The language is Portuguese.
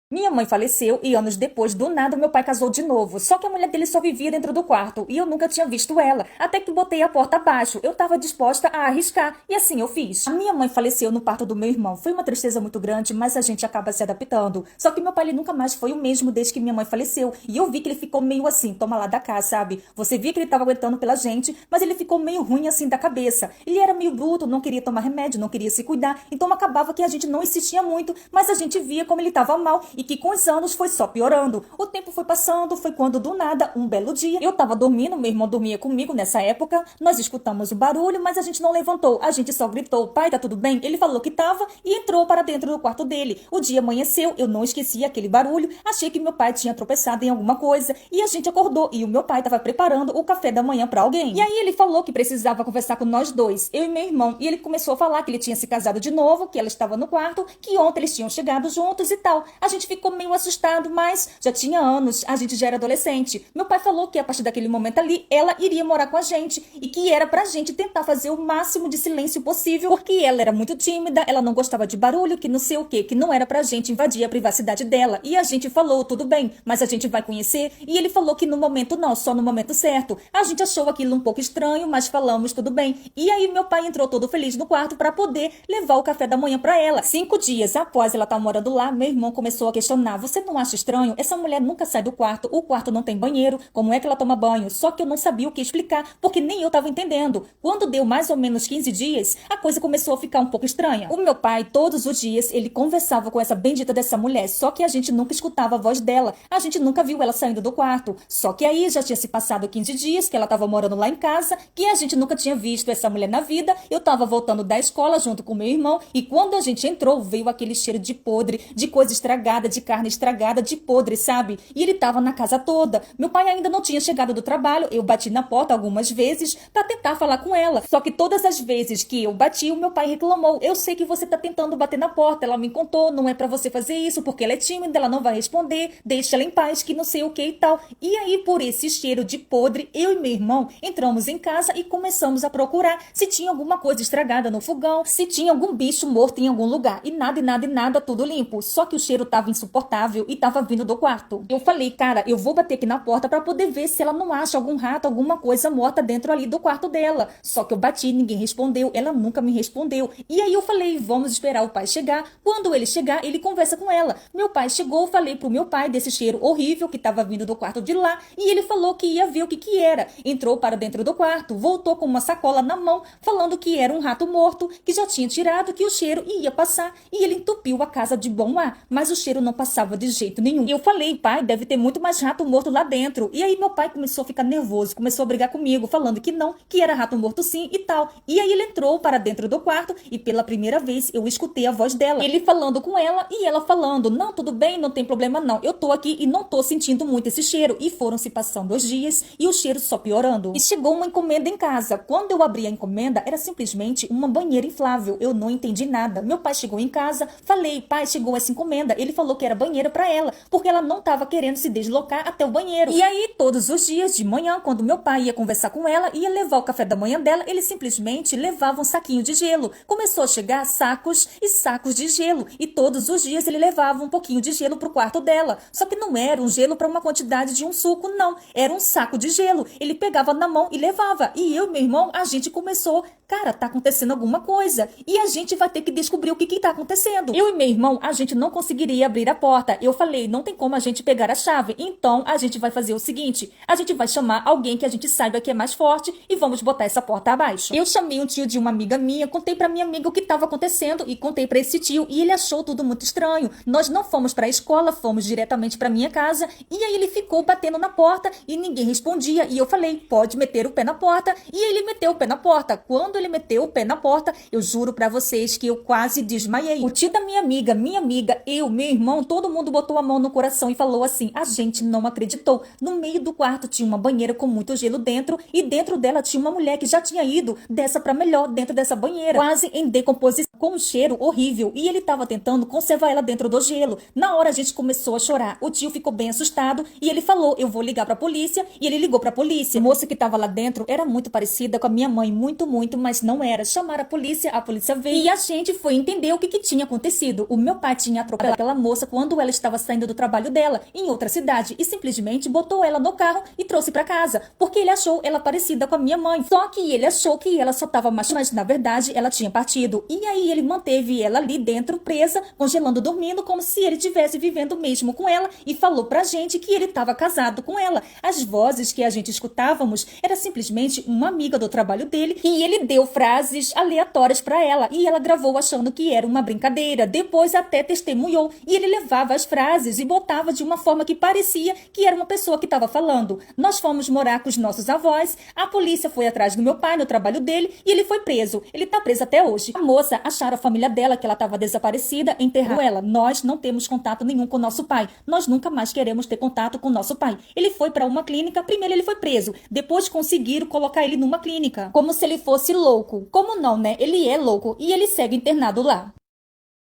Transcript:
Minha mãe faleceu e anos depois, do nada, meu pai casou de novo. Só que a mulher dele só vivia dentro do quarto e eu nunca tinha visto ela. Até que botei a porta abaixo. Eu tava disposta a arriscar e assim eu fiz. A minha mãe faleceu no parto do meu irmão. Foi uma tristeza muito grande, mas a gente acaba se adaptando. Só que meu pai ele nunca mais foi o mesmo desde que minha mãe faleceu. E eu vi que ele ficou meio assim, toma lá da cá, sabe? Você via que ele tava aguentando pela gente, mas ele ficou meio ruim assim da cabeça. Ele era meio bruto, não queria tomar remédio, não queria se cuidar. Então acabava que a gente não insistia muito, mas a gente via como ele tava mal e que com os anos foi só piorando. O tempo foi passando, foi quando do nada, um belo dia, eu tava dormindo, meu irmão dormia comigo nessa época, nós escutamos o barulho, mas a gente não levantou, a gente só gritou, pai, tá tudo bem? Ele falou que tava e entrou para dentro do quarto dele. O dia amanheceu, eu não esqueci aquele barulho, achei que meu pai tinha tropeçado em alguma coisa e a gente acordou e o meu pai tava preparando o café da manhã para alguém. E aí ele falou que precisava conversar com nós dois, eu e meu irmão, e ele começou a falar que ele tinha se casado de novo, que ela estava no quarto, que ontem eles tinham chegado juntos e tal. A gente ficou meio assustado, mas já tinha anos, a gente já era adolescente. Meu pai falou que a partir daquele momento ali, ela iria morar com a gente e que era pra gente tentar fazer o máximo de silêncio possível, porque ela era muito tímida, ela não gostava de barulho, que não sei o que não era pra gente invadir a privacidade dela. E a gente falou, tudo bem, mas a gente vai conhecer. E ele falou que no momento não, só no momento certo. A gente achou aquilo um pouco estranho, mas falamos, tudo bem. E aí meu pai entrou todo feliz no quarto pra poder levar o café da manhã pra ela. 5 dias após ela estar morando lá, meu irmão começou a questionar, você não acha estranho? Essa mulher nunca sai do quarto, o quarto não tem banheiro, como é que ela toma banho? Só que eu não sabia o que explicar, porque nem eu tava entendendo. Quando deu mais ou menos 15 dias, a coisa começou a ficar um pouco estranha. O meu pai, todos os dias, ele conversava com essa bendita dessa mulher, só que a gente nunca escutava a voz dela, a gente nunca viu ela saindo do quarto. Só que aí já tinha se passado 15 dias, que ela tava morando lá em casa, que a gente nunca tinha visto essa mulher na vida, eu tava voltando da escola junto com meu irmão, e quando a gente entrou, veio aquele cheiro de podre, de coisa estragada, de carne estragada, de podre, sabe? E ele tava na casa toda. Meu pai ainda não tinha chegado do trabalho, eu bati na porta algumas vezes pra tentar falar com ela. Só que todas as vezes que eu bati, o meu pai reclamou. Eu sei que você tá tentando bater na porta, ela me contou, não é pra você fazer isso, porque ela é tímida, ela não vai responder, deixa ela em paz, que não sei o que e tal. E aí, por esse cheiro de podre, eu e meu irmão entramos em casa e começamos a procurar se tinha alguma coisa estragada no fogão, se tinha algum bicho morto em algum lugar. E nada, e nada, e nada, tudo limpo. Só que o cheiro tava insuportável e tava vindo do quarto. Eu falei, cara, eu vou bater aqui na porta pra poder ver se ela não acha algum rato, alguma coisa morta dentro ali do quarto dela. Só que eu bati, ninguém respondeu, ela nunca me respondeu. E aí eu falei, vamos esperar o pai chegar. Quando ele chegar, ele conversa com ela. Meu pai chegou, falei pro meu pai desse cheiro horrível que tava vindo do quarto de lá e ele falou que ia ver o que era. Entrou para dentro do quarto, voltou com uma sacola na mão, falando que era um rato morto, que já tinha tirado, que o cheiro ia passar e ele entupiu a casa de bom ar, mas o cheiro não passava de jeito nenhum. E eu falei, pai, deve ter muito mais rato morto lá dentro. E aí meu pai começou a ficar nervoso, começou a brigar comigo, falando que não, que era rato morto sim e tal. E aí ele entrou para dentro do quarto e pela primeira vez eu escutei a voz dela. Ele falando com ela e ela falando, não, tudo bem, não tem problema não. Eu tô aqui e não tô sentindo muito esse cheiro. E foram se passando os dias e o cheiro só piorando. E chegou uma encomenda em casa. Quando eu abri a encomenda, era simplesmente uma banheira inflável. Eu não entendi nada. Meu pai chegou em casa, falei, pai, chegou essa encomenda. Ele falou que era banheira para ela, porque ela não estava querendo se deslocar até o banheiro. E aí, todos os dias de manhã, quando meu pai ia conversar com ela, ia levar o café da manhã dela, ele simplesmente levava um saquinho de gelo. Começou a chegar sacos e sacos de gelo. E todos os dias ele levava um pouquinho de gelo pro quarto dela. Só que não era um gelo para uma quantidade de um suco, não. Era um saco de gelo. Ele pegava na mão e levava. E eu e meu irmão, a gente começou, cara, tá acontecendo alguma coisa. E a gente vai ter que descobrir o que tá acontecendo. Eu e meu irmão, a gente não conseguiria abrir a porta. Eu falei, não tem como a gente pegar a chave. Então, a gente vai fazer o seguinte, a gente vai chamar alguém que a gente saiba que é mais forte e vamos botar essa porta abaixo. Eu chamei um tio de uma amiga minha, contei pra minha amiga o que estava acontecendo e contei pra esse tio e ele achou tudo muito estranho. Nós não fomos pra escola, fomos diretamente pra minha casa e aí ele ficou batendo na porta e ninguém respondia e eu falei, pode meter o pé na porta e ele meteu o pé na porta. Quando ele meteu o pé na porta, eu juro pra vocês que eu quase desmaiei. O tio da minha amiga, eu, meu irmão, todo mundo botou a mão no coração e falou assim, a gente não acreditou. No meio do quarto tinha uma banheira com muito gelo dentro e dentro dela tinha uma mulher que já tinha ido dessa pra melhor dentro dessa banheira, quase em decomposição, com um cheiro horrível e ele tava tentando conservar ela dentro do gelo. Na hora a gente começou a chorar. O tio ficou bem assustado e ele falou, eu vou ligar pra polícia e ele ligou pra polícia. A moça que tava lá dentro era muito parecida com a minha mãe, muito, mas não era. Chamaram a polícia veio e a gente foi entender o que tinha acontecido. O meu pai tinha atropelado aquela moça quando ela estava saindo do trabalho dela em outra cidade e simplesmente botou ela no carro e trouxe pra casa, porque ele achou ela parecida com a minha mãe. Só que ele achou que ela só estava machucada, mas na verdade ela tinha partido. E aí ele manteve ela ali dentro, presa, congelando, dormindo, como se ele estivesse vivendo mesmo com ela, e falou pra gente que ele estava casado com ela. As vozes que a gente escutávamos era simplesmente uma amiga do trabalho dele, e ele deu frases aleatórias pra ela, e ela gravou achando que era uma brincadeira. Depois até testemunhou, e ele levava as frases e botava de uma forma que parecia que era uma pessoa que estava falando. Nós fomos morar com os nossos avós, a polícia foi atrás do meu pai no trabalho dele, e ele foi preso. Ele tá preso até hoje. A moça acharam a família dela que ela estava desaparecida, enterrou ela. Nós não temos contato nenhum com nosso pai. Nós nunca mais queremos ter contato com nosso pai. Ele foi para uma clínica, primeiro ele foi preso, depois conseguiram colocar ele numa clínica, como se ele fosse louco. Como não, né? Ele é louco e ele segue internado lá.